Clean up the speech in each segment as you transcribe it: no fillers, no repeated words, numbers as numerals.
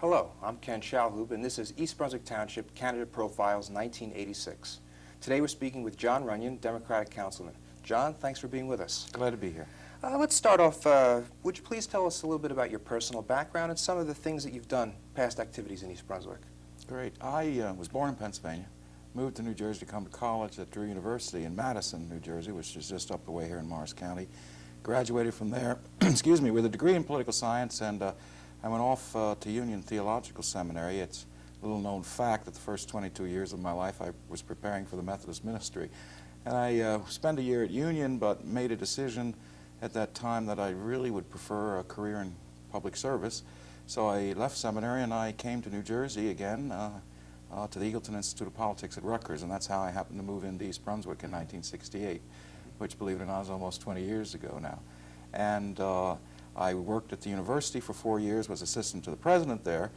Hello, I'm Ken Schalhoub, and this is East Brunswick Township Candidate Profiles 1986. Today we're speaking with John Runyon, Democratic Councilman. John, thanks for being with us. Glad to be here. Let's start off, would you please tell us a little bit about your personal background and some of the things that you've done, past activities in East Brunswick? Great. I was born in Pennsylvania, moved to New Jersey to come to college at Drew University in Madison, New Jersey, which is just up the way here in Morris County. Graduated from there, excuse me, with a degree in political science, and I went off to Union Theological Seminary. It's a little known fact that the first 22 years of my life I was preparing for the Methodist ministry. And I spent a year at Union, but made a decision at that time that I really would prefer a career in public service. So I left seminary and I came to New Jersey again to the Eagleton Institute of Politics at Rutgers, and that's how I happened to move into East Brunswick in 1968, which, believe it or not, is almost 20 years ago now. And I worked at the university for 4 years, was assistant to the president there,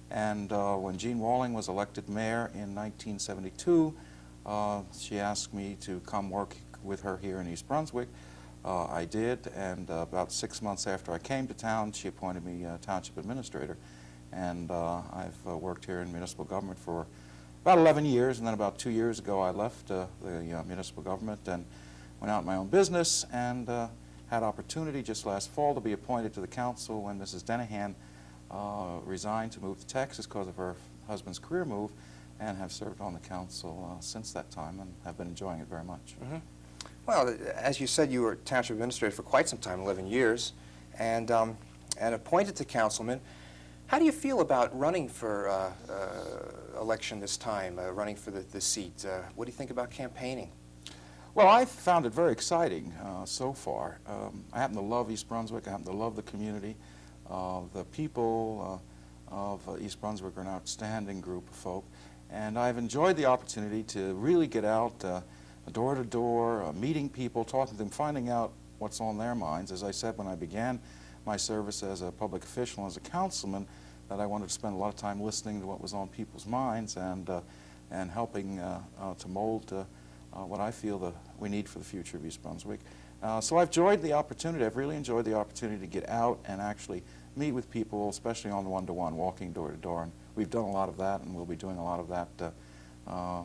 and when Jean Walling was elected mayor in 1972, she asked me to come work with her here in East Brunswick. I did, and about 6 months after I came to town, she appointed me township administrator. And I've worked here in municipal government for about 11 years, and then about 2 years ago I left the municipal government and went out in my own business, and had opportunity just last fall to be appointed to the council when Mrs. Denahan resigned to move to Texas because of her husband's career move, and have served on the council since that time and have been enjoying it very much. Mm-hmm. Well, as you said, you were township administrator for quite some time, 11 years, and appointed to councilman. How do you feel about running for election this time, running for the seat? What do you think about campaigning? Well, I found it very exciting so far. I happen to love East Brunswick. I happen to love the community. The people of East Brunswick are an outstanding group of folk, and I've enjoyed the opportunity to really get out door to door, meeting people, talking to them, finding out what's on their minds. As I said when I began my service as a public official, as a councilman, that I wanted to spend a lot of time listening to what was on people's minds and helping to mold what I feel we need for the future of East Brunswick. So I've enjoyed the opportunity. I've really enjoyed the opportunity to get out and actually meet with people, especially on the one-to-one, walking door to door. And we've done a lot of that, and we'll be doing a lot of that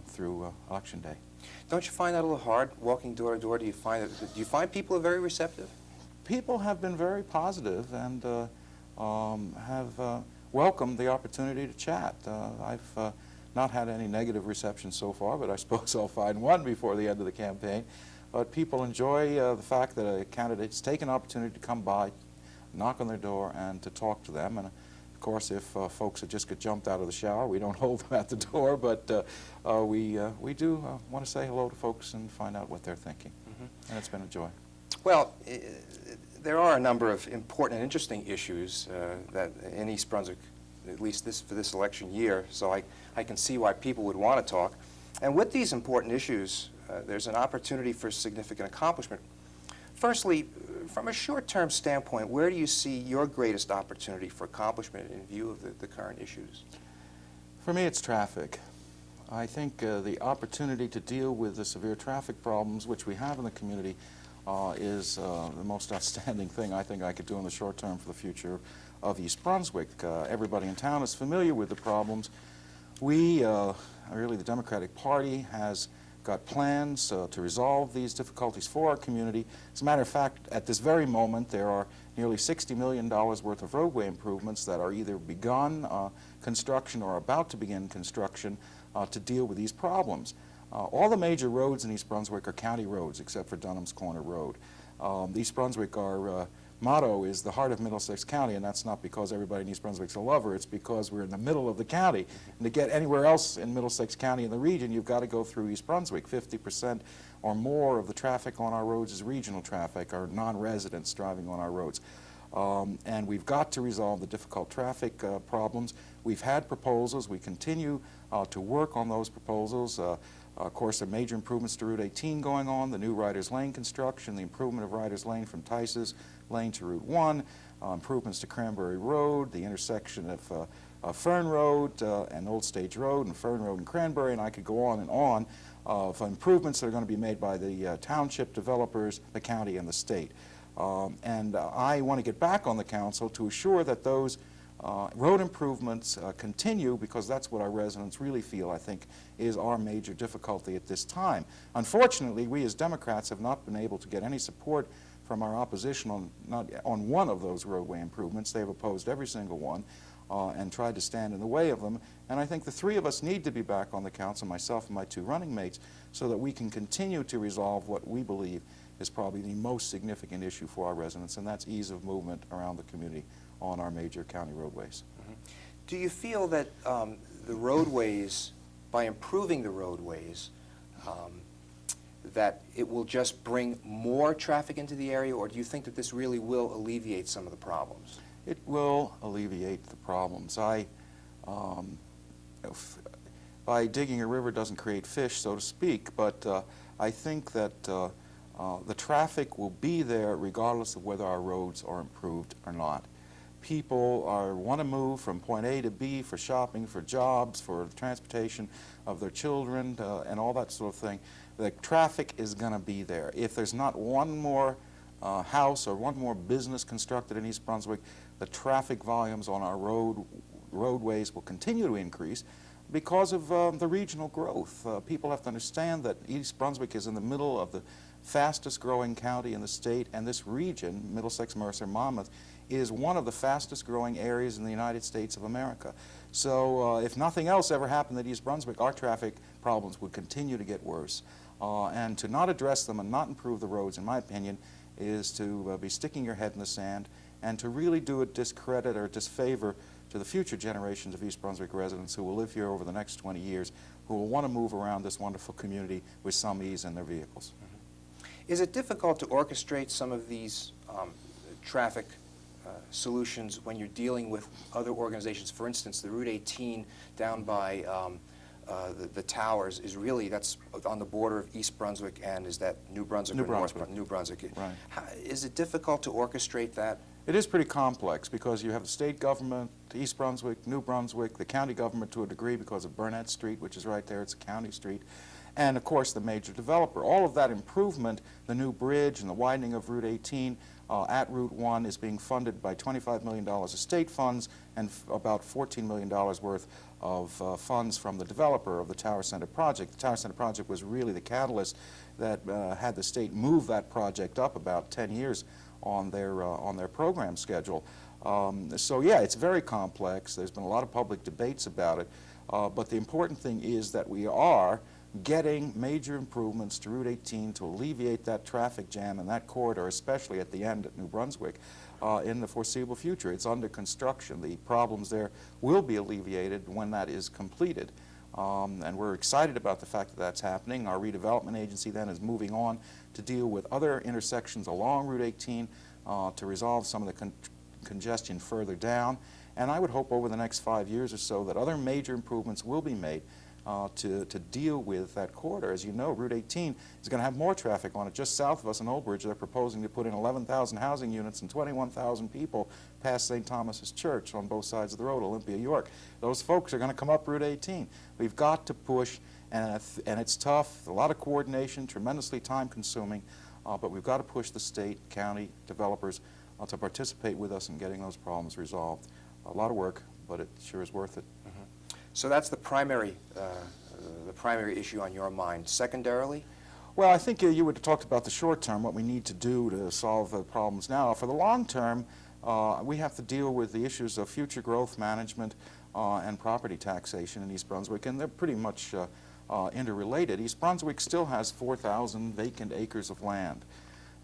through Election Day. Don't you find that a little hard, walking door to door? Do you find people are very receptive? People have been very positive and have welcomed the opportunity to chat. I've not had any negative reception so far, but I suppose I'll find one before the end of the campaign. But people enjoy the fact that a candidate's taken an opportunity to come by, knock on their door, and to talk to them. And of course, if folks have just got jumped out of the shower, we don't hold them at the door, but we do want to say hello to folks and find out what they're thinking. Mm-hmm. And it's been a joy. Well, there are a number of important and interesting issues that in East Brunswick, at least for this election year, so I can see why people would want to talk. And with these important issues, there's an opportunity for significant accomplishment. Firstly, from a short-term standpoint, where do you see your greatest opportunity for accomplishment in view of the current issues? For me, it's traffic. I think the opportunity to deal with the severe traffic problems which we have in the community is the most outstanding thing I think I could do in the short term for the future of East Brunswick. Everybody in town is familiar with the problems. We, really the Democratic Party, has got plans to resolve these difficulties for our community. As a matter of fact, at this very moment, there are nearly $60 million worth of roadway improvements that are either begun construction or about to begin construction to deal with these problems. All the major roads in East Brunswick are county roads, except for Dunham's Corner Road. East Brunswick, our motto is the heart of Middlesex County, and that's not because everybody in East Brunswick's a lover, it's because we're in the middle of the county. And to get anywhere else in Middlesex County in the region, you've got to go through East Brunswick. 50% or more of the traffic on our roads is regional traffic, or non-residents driving on our roads. And we've got to resolve the difficult traffic problems. We've had proposals. We continue to work on those proposals. Of course, there are major improvements to Route 18 going on, the new Riders Lane construction, the improvement of Riders Lane from Tice's Lane to Route 1, improvements to Cranberry Road, the intersection of Fern Road and Old Stage Road, and Fern Road and Cranberry, and I could go on of improvements that are going to be made by the township developers, the county, and the state. And I want to get back on the council to assure that those road improvements continue, because that's what our residents really feel, I think, is our major difficulty at this time. Unfortunately, we as Democrats have not been able to get any support from our opposition on one of those roadway improvements. They've opposed every single one and tried to stand in the way of them. And I think the three of us need to be back on the council, myself and my two running mates, so that we can continue to resolve what we believe is probably the most significant issue for our residents, and that's ease of movement around the community on our major county roadways. Mm-hmm. Do you feel that the roadways, by improving the roadways, that it will just bring more traffic into the area, or do you think that this really will alleviate some of the problems? It will alleviate the problems. By digging a river doesn't create fish, so to speak, but I think that the traffic will be there regardless of whether our roads are improved or not. People want to move from point A to B for shopping, for jobs, for transportation of their children, and all that sort of thing. The traffic is going to be there. If there's not one more house or one more business constructed in East Brunswick, the traffic volumes on our roadways will continue to increase because of the regional growth. People have to understand that East Brunswick is in the middle of the fastest growing county in the state, and this region, Middlesex, Mercer, Monmouth, is one of the fastest growing areas in the United States of America. So if nothing else ever happened at East Brunswick, our traffic problems would continue to get worse. And to not address them and not improve the roads, in my opinion, is to be sticking your head in the sand and to really do a discredit or disfavor to the future generations of East Brunswick residents who will live here over the next 20 years, who will want to move around this wonderful community with some ease in their vehicles. Mm-hmm. Is it difficult to orchestrate some of these traffic solutions when you're dealing with other organizations? For instance, the Route 18 down by the towers is really, that's on the border of East Brunswick, and is that New Brunswick or North Brunswick? New Brunswick. Right. Is it difficult to orchestrate that? It is pretty complex because you have the state government, East Brunswick, New Brunswick, the county government to a degree because of Burnett Street, which is right there, it's a county street, and of course the major developer. All of that improvement, the new bridge and the widening of Route 18 at Route 1 is being funded by $25 million of state funds and about $14 million worth of funds from the developer of the Tower Center project. The Tower Center project was really the catalyst that had the state move that project up about 10 years on their program schedule. So yeah, it's very complex. There's been a lot of public debates about it, but the important thing is that we are getting major improvements to Route 18 to alleviate that traffic jam in that corridor, especially at the end at New Brunswick, in the foreseeable future. It's under construction. The problems there will be alleviated when that is completed. And we're excited about the fact that that's happening. Our redevelopment agency then is moving on to deal with other intersections along Route 18 to resolve some of the congestion further down. And I would hope over the next 5 years or so that other major improvements will be made to deal with that corridor. As you know, Route 18 is going to have more traffic on it. Just south of us in Old Bridge, they're proposing to put in 11,000 housing units and 21,000 people past St. Thomas's Church on both sides of the road, Olympia, York. Those folks are going to come up Route 18. We've got to push, and it's tough, a lot of coordination, tremendously time-consuming, but we've got to push the state, county, developers to participate with us in getting those problems resolved. A lot of work, but it sure is worth it. Mm-hmm. So that's the primary issue on your mind. Secondarily? Well, I think you would have talked about the short term, what we need to do to solve the problems now. For the long term, we have to deal with the issues of future growth management and property taxation in East Brunswick, and they're pretty much interrelated. East Brunswick still has 4,000 vacant acres of land.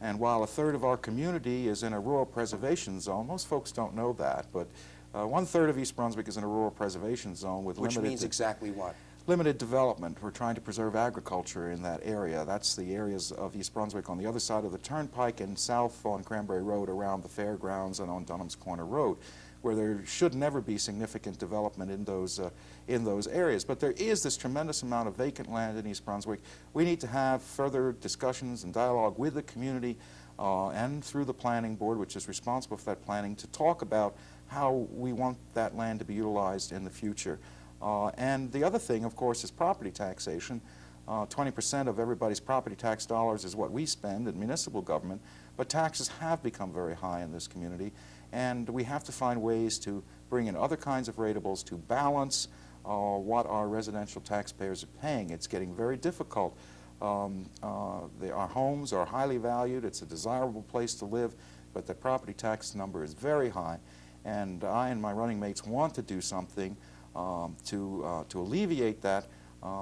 And while a third of our community is in a rural preservation zone, most folks don't know that, but 1/3 of East Brunswick is in a rural preservation zone with Which means exactly what? Limited development. We're trying to preserve agriculture in that area. That's the areas of East Brunswick on the other side of the turnpike and south on Cranberry Road around the fairgrounds and on Dunham's Corner Road, where there should never be significant development in those areas. But there is this tremendous amount of vacant land in East Brunswick. We need to have further discussions and dialogue with the community and through the planning board, which is responsible for that planning, to talk about how we want that land to be utilized in the future. And the other thing, of course, is property taxation. 20% of everybody's property tax dollars is what we spend in municipal government, but taxes have become very high in this community, and we have to find ways to bring in other kinds of ratables to balance what our residential taxpayers are paying. It's getting very difficult. Our homes are highly valued. It's a desirable place to live, but the property tax number is very high. And I and my running mates want to do something to alleviate that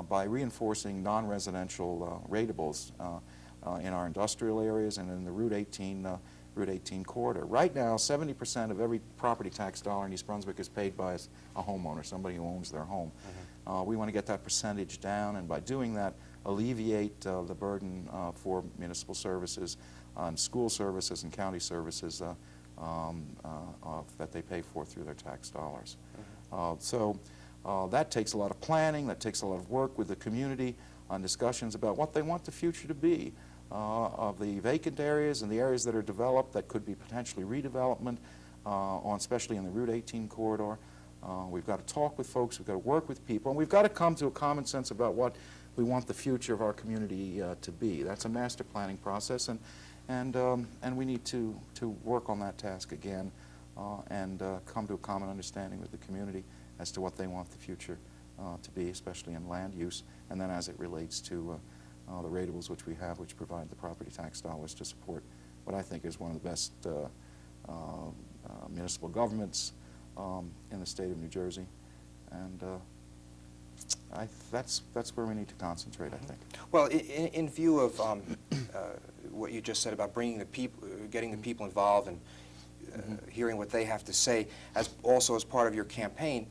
by reinforcing non-residential ratables in our industrial areas and in the Route 18 corridor. Right now, 70% of every property tax dollar in East Brunswick is paid by a homeowner, somebody who owns their home. We want to get that percentage down, and by doing that, alleviate the burden for municipal services, school services, and county services that they pay for through their tax dollars. So that takes a lot of planning, that takes a lot of work with the community on discussions about what they want the future to be of the vacant areas and the areas that are developed that could be potentially redevelopment, especially in the Route 18 corridor. We've got to talk with folks, we've got to work with people, and we've got to come to a common sense about what we want the future of our community to be. That's a master planning process, and we need to work on that task again and come to a common understanding with the community as to what they want the future to be, especially in land use, and then as it relates to the ratables which we have, which provide the property tax dollars to support what I think is one of the best municipal governments in the state of New Jersey. And that's where we need to concentrate, I think. Well, in view of what you just said about bringing the people, getting the people involved and hearing what they have to say, also as part of your campaign,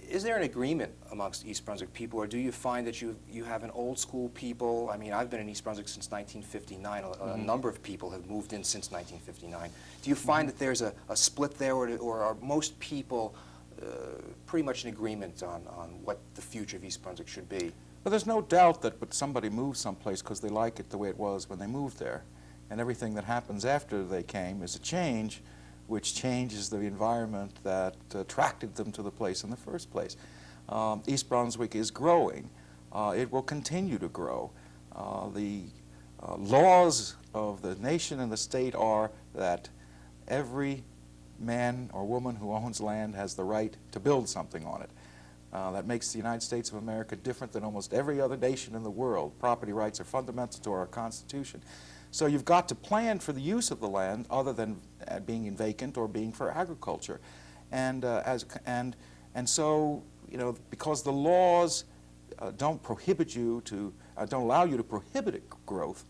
is there an agreement amongst East Brunswick people, or do you find that you have an old school people? I mean, I've been in East Brunswick since 1959. A number of people have moved in since 1959. Do you find that there's a split there, or are most people pretty much in agreement on what the future of East Brunswick should be? Well, there's no doubt that somebody moves someplace because they like it the way it was when they moved there. And everything that happens after they came is a change, which changes the environment that attracted them to the place in the first place. East Brunswick is growing. It will continue to grow. The laws of the nation and the state are that every man or woman who owns land has the right to build something on it. That makes the United States of America different than almost every other nation in the world. Property rights are fundamental to our Constitution. So you've got to plan for the use of the land other than being vacant or being for agriculture. And so, you know, because the laws don't prohibit you to, don't allow you to prohibit growth,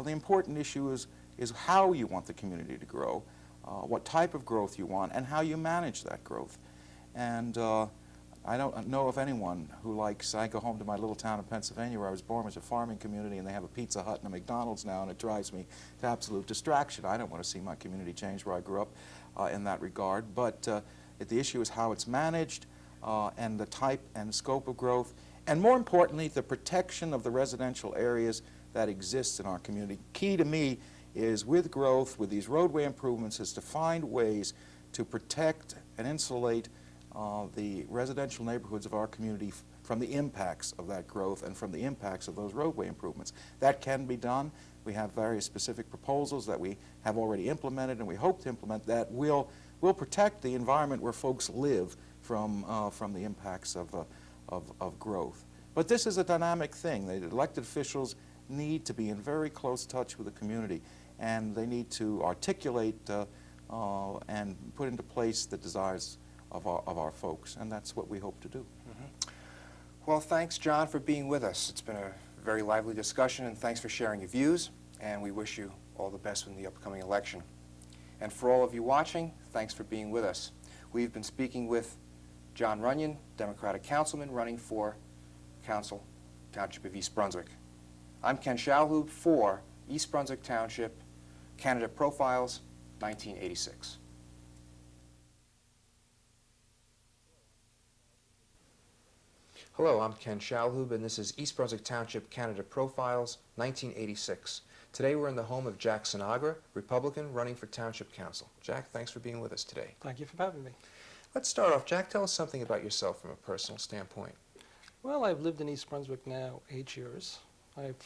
the important issue is how you want the community to grow, what type of growth you want, and how you manage that growth. And I don't know of anyone who likes, I go home to my little town in Pennsylvania where I was born, which is a farming community, and they have a Pizza Hut and a McDonald's now, and it drives me to absolute distraction. I don't want to see my community change where I grew up in that regard. But the issue is how it's managed and the type and scope of growth, and more importantly, the protection of the residential areas that exist in our community. Key to me is with growth, with these roadway improvements, is to find ways to protect and insulate the residential neighborhoods of our community from the impacts of that growth and from the impacts of those roadway improvements. That can be done. We have various specific proposals that we have already implemented and we hope to implement that will protect the environment where folks live from the impacts of growth. But this is a dynamic thing. The elected officials need to be in very close touch with the community, and they need to articulate and put into place the desires of our folks, and that's what we hope to do. Well, thanks, John, for being with us. It's been a very lively discussion, and thanks for sharing your views, and we wish you all the best in the upcoming election. And for all of you watching, thanks for being with us. We've been speaking with John Runyon, Democratic councilman running for Council, Township of East Brunswick. I'm Ken Schalhoub for East Brunswick Township, Candidate Profiles, 1986. Hello, I'm Ken Schalhoub, and this is East Brunswick Township Candidate Profiles, 1986. Today we're in the home of Jack Sinagra, Republican, running for Township Council. Jack, thanks for being with us today. Thank you for having me. Let's start off. Jack, tell us something about yourself from a personal standpoint. Well, I've lived in East Brunswick now 8 years.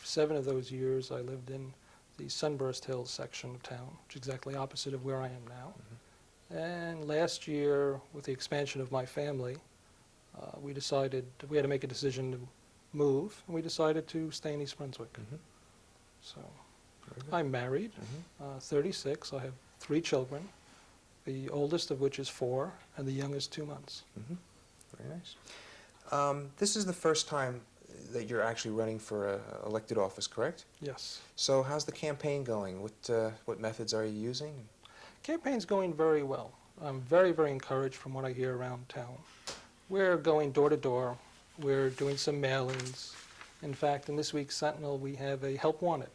7 of those years I lived in the Sunburst Hills section of town, which is exactly opposite of where I am now. And last year, with the expansion of my family, we decided we had to make a decision to move, and we decided to stay in East Brunswick. So Very good. I'm married, 36. I have 3 children, the oldest of which is 4, and the youngest 2 months. Very nice. This is the first time that you're actually running for a elected office, correct? Yes. So how's the campaign going? What methods are you using? Campaign's going very well. I'm very, very encouraged from what I hear around town. We're going door to door. We're doing some mailings. In fact, in this week's Sentinel, we have a help wanted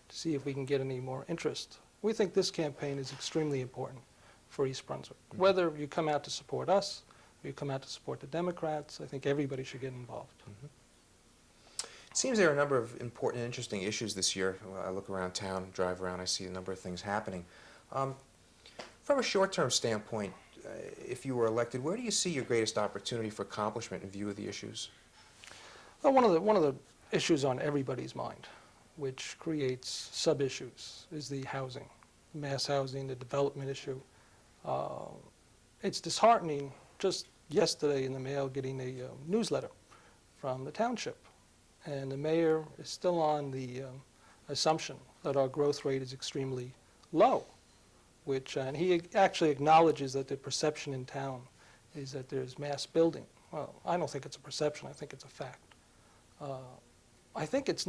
to see if we can get any more interest. We think this campaign is extremely important for East Brunswick. Whether you come out to support us, or you come out to support the Democrats, I think everybody should get involved. It seems there are a number of important and interesting issues this year. When I look around town, drive around, I see a number of things happening. From a short-term standpoint, if you were elected, where do you see your greatest opportunity for accomplishment in view of the issues? Well, one of the issues on everybody's mind, which creates sub-issues, is the housing, mass housing, the development issue. It's disheartening, just yesterday in the mail, getting a newsletter from the Township. And the mayor is still on the assumption that our growth rate is extremely low, and he actually acknowledges that the perception in town is that there's mass building. Well, I don't think it's a perception, I think it's a fact. I think it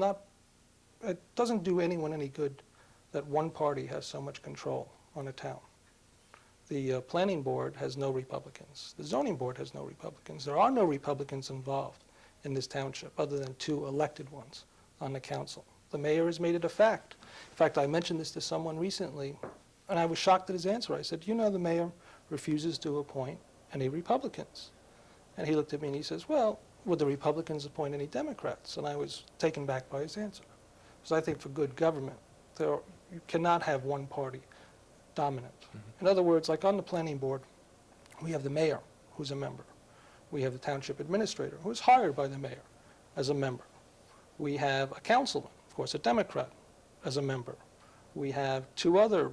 doesn't do anyone any good that one party has so much control on a town. The planning board has no Republicans. The zoning board has no Republicans. There are no Republicans involved in this township other than 2 elected ones on the council. The mayor has made it a fact. In fact, I mentioned this to someone recently, and I was shocked at his answer. I said, you know, the mayor refuses to appoint any Republicans. And he looked at me and he says, well, would the Republicans appoint any Democrats? And I was taken back by his answer. Because I think for good government, you cannot have one party dominant. In other words, like on the planning board, we have the mayor, who's a member. We have the township administrator, who is hired by the mayor as a member. We have a councilman, of course, a Democrat, as a member. We have 2 other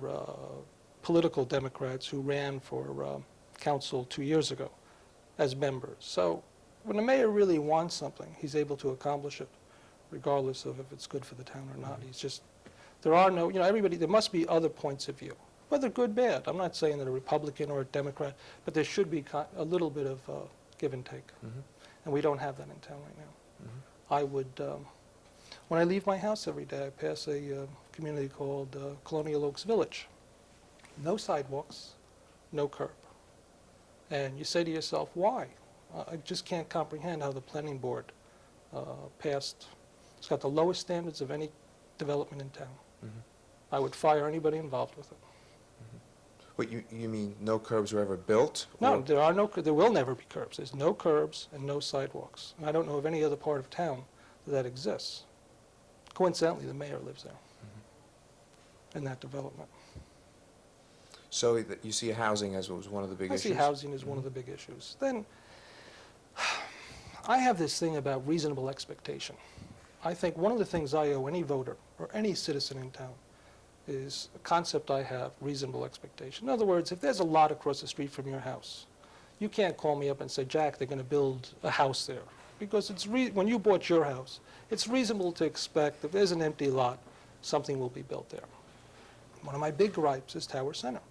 political Democrats who ran for council 2 years ago as members. So when the mayor really wants something, he's able to accomplish it, regardless of if it's good for the town or not. There are no, there must be other points of view, whether good, bad. I'm not saying that a Republican or a Democrat, but there should be a little bit of give and take. And we don't have that in town right now. I would, when I leave my house every day, I pass a community called Colonial Oaks Village. No sidewalks, no curb. And you say to yourself, why? I just can't comprehend how the planning board passed. It's got the lowest standards of any development in town. I would fire anybody involved with it. What, you mean no curbs were ever built? No, there will never be curbs. There's no curbs and no sidewalks. And I don't know of any other part of town that exists. Coincidentally, the mayor lives there in that development. So you see housing as was one of the big issues? I see housing as one of the big issues. Then, I have this thing about reasonable expectation. I think one of the things I owe any voter or any citizen in town is a concept I have, reasonable expectation. In other words, if there's a lot across the street from your house, you can't call me up and say, Jack, they're going to build a house there. Because when you bought your house, it's reasonable to expect that if there's an empty lot, something will be built there. One of my big gripes is Tower Center.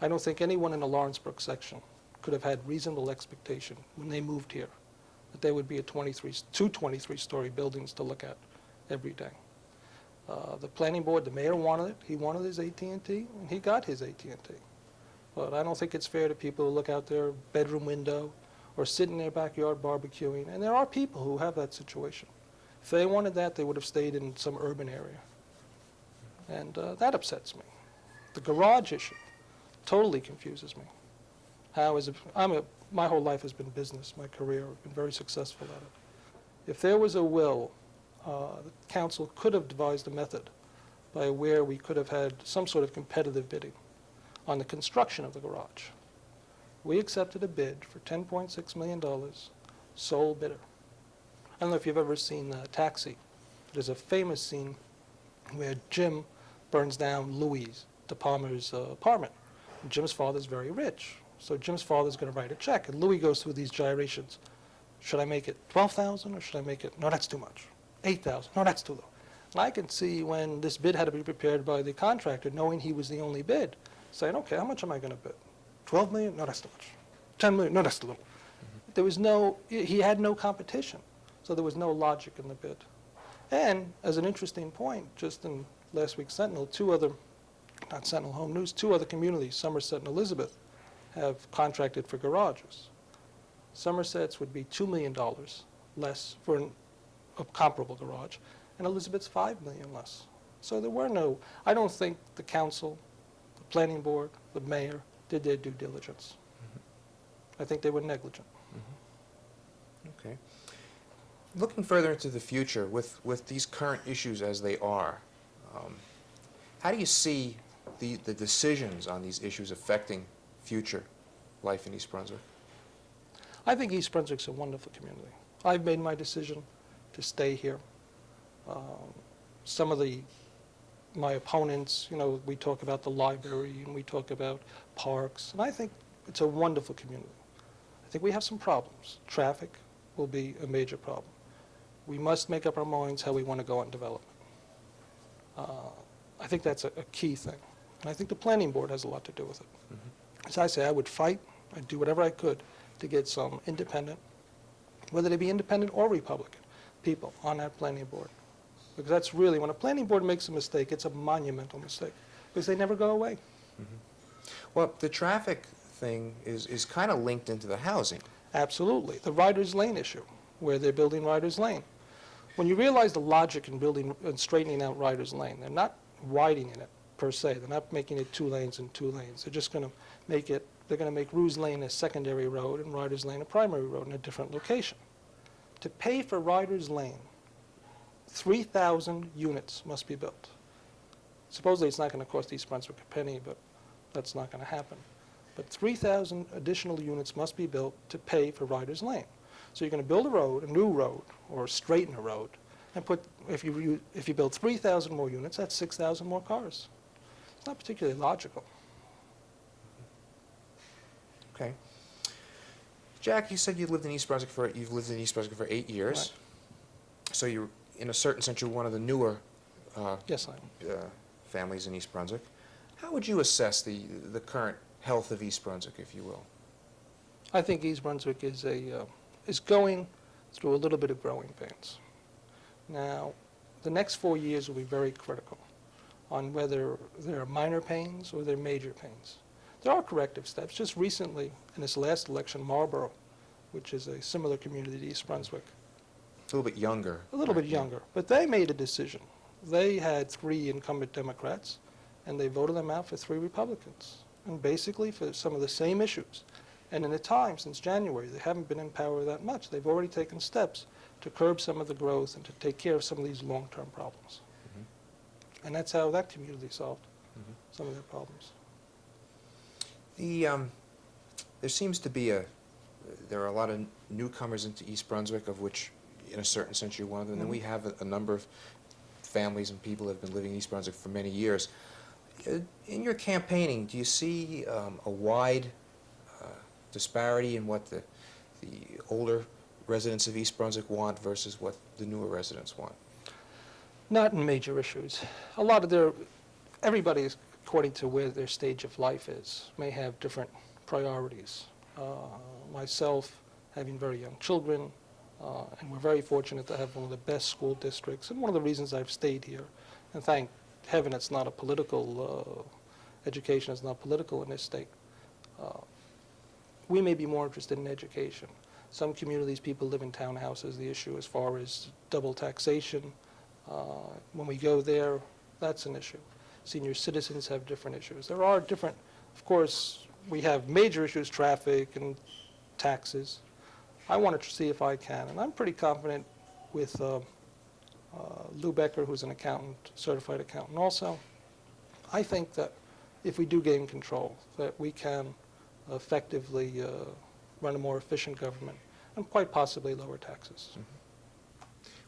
I don't think anyone in the Lawrenceburg section could have had reasonable expectation when they moved here that there would be two 23-story buildings to look at every day. The planning board, the mayor wanted it. He wanted his AT&T, and he got his AT&T. But I don't think it's fair to people who look out their bedroom window or sit in their backyard barbecuing. And there are people who have that situation. If they wanted that, they would have stayed in some urban area. And that upsets me. The garage issue totally confuses me. My whole life has been business, my career. I've been very successful at it. If there was a will, the council could have devised a method by where we could have had some sort of competitive bidding on the construction of the garage. We accepted a bid for $10.6 million, sole bidder. I don't know if you've ever seen Taxi. There's a famous scene where Jim burns down Louise, De Palmer's apartment. Jim's father's very rich. So Jim's father's going to write a check, and Louis goes through these gyrations. Should I make it 12,000 or should I make it, no, that's too much. 8,000, no, that's too low. And I can see when this bid had to be prepared by the contractor, knowing he was the only bid, saying, okay, how much am I going to bid? 12 million? No, that's too much. 10 million? No, that's too little. There was no, he had no competition, so there was no logic in the bid. And as an interesting point, just in last week's Sentinel, not Sentinel Home News, two other communities, Somerset and Elizabeth, have contracted for garages. Somerset's would be $2 million less for a comparable garage, and Elizabeth's $5 million less. So there were no, I don't think the council, the planning board, the mayor did their due diligence. I think they were negligent. Okay. Looking further into the future, with these current issues as they are, how do you see the decisions on these issues affecting future life in East Brunswick? I think East Brunswick's a wonderful community. I've made my decision to stay here. Some of my opponents, you know, we talk about the library and we talk about parks, and I think it's a wonderful community. I think we have some problems. Traffic will be a major problem. We must make up our minds how we want to go on development. I think that's a key thing. And I think the planning board has a lot to do with it. As I say, I would fight, I'd do whatever I could to get some independent, whether they be independent or Republican, people on that planning board. Because that's really, when a planning board makes a mistake, it's a monumental mistake, because they never go away. Well, the traffic thing is kind of linked into the housing. Absolutely. The Riders Lane issue, where they're building Riders Lane. When you realize the logic in building and straightening out Riders Lane, they're not widening it per se. They're not making it 2 lanes and 2 lanes. They're just going to make it, they're going to make Ruse Lane a secondary road and Riders Lane a primary road in a different location. To pay for Riders Lane, 3,000 units must be built. Supposedly it's not going to cost East Brunswick a penny, but that's not going to happen. But 3,000 additional units must be built to pay for Riders Lane. So you're going to build a road, a new road, or straighten a road, and put, if you build 3,000 more units, that's 6,000 more cars. It's not particularly logical. Okay. Jack, you said you've lived in East Brunswick for 8 years. Right. So you're, in a certain sense, you're one of the newer Yes, I am. families in East Brunswick. How would you assess the current health of East Brunswick, if you will? I think East Brunswick is going through a little bit of growing pains. Now, the next 4 years will be very critical on whether there are minor pains or there are major pains. There are corrective steps. Just recently, in this last election, Marlborough, which is a similar community to East Brunswick, A little bit younger. a little bit younger, but they made a decision. They had 3 incumbent Democrats, and they voted them out for 3 Republicans, and basically for some of the same issues. And in the time since January, they haven't been in power that much. They've already taken steps to curb some of the growth and to take care of some of these long-term problems. And that's how that community solved some of their problems. There seems to be there are a lot of newcomers into East Brunswick, of which, in a certain sense, you're one of them. And we have a number of families and people that have been living in East Brunswick for many years. In your campaigning, do you see a wide disparity in what the older residents of East Brunswick want versus what the newer residents want? Not in major issues. A lot of everybody, according to where their stage of life is, may have different priorities. Myself, having very young children, and we're very fortunate to have one of the best school districts, and one of the reasons I've stayed here, and thank heaven it's not a political, education is not political in this state. We may be more interested in education. Some communities, people live in townhouses. The issue as far as double taxation, when we go there, that's an issue. Senior citizens have different issues. There are different, of course, we have major issues, traffic and taxes. I want to see if I can, and I'm pretty confident with Lou Becker, who's an accountant, certified accountant also. I think that if we do gain control, that we can effectively run a more efficient government and quite possibly lower taxes.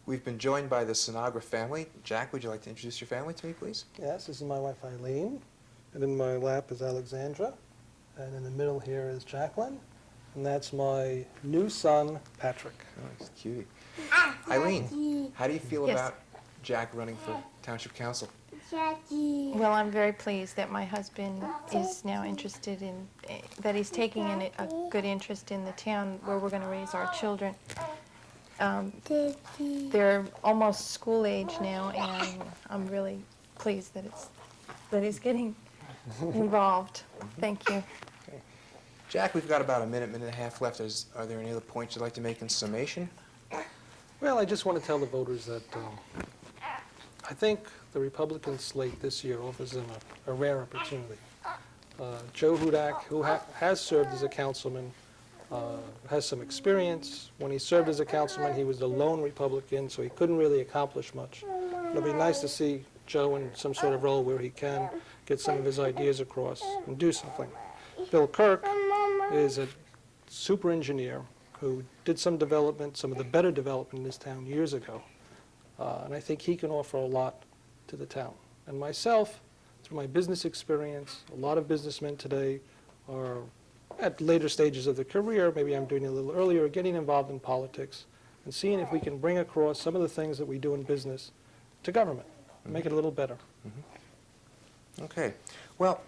We've been joined by the Sinagra family. Jack, would you like to introduce your family to me, please? Yes, this is my wife Eileen, and in my lap is Alexandra. And in the middle here is Jacqueline, and that's my new son, Patrick. Oh, he's a cutie. Eileen, how do you feel Yes. about Jack running for Township Council? Well, I'm very pleased that my husband is now interested in, that he's taking a good interest in the town where we're going to raise our children. They're almost school age now, and I'm really pleased that he's getting involved. Thank you. Jack, we've got about a minute and a half left. Are there any other points you'd like to make in summation? Well, I just want to tell the voters that I think the Republican slate this year offers them a rare opportunity. Joe Hudak, who has served as a councilman, has some experience. When he served as a councilman, he was the lone Republican, so he couldn't really accomplish much. It'll be nice to see Joe in some sort of role where he can get some of his ideas across and do something. Bill Kirk is a super engineer who did some development, some of the better development in this town years ago. And I think he can offer a lot to the town. And myself, through my business experience, a lot of businessmen today are at later stages of their career, maybe I'm doing it a little earlier, getting involved in politics and seeing if we can bring across some of the things that we do in business to government and make it a little better. Okay. Well,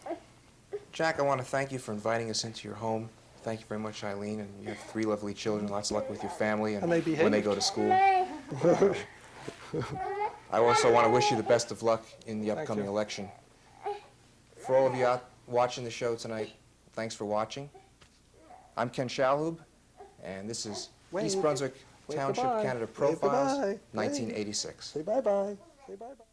Jack, I want to thank you for inviting us into your home. Thank you very much, Eileen. And you have 3 lovely children. Lots of luck with your family and they behave. when they go to school. I also want to wish you the best of luck in the upcoming you. election. For all of you out watching the show tonight, thanks for watching. I'm Ken Schalhoub, and this is East Brunswick Wave Township goodbye. Canada Wave goodbye. Profiles, Wave. 1986. Say bye-bye. Say bye-bye.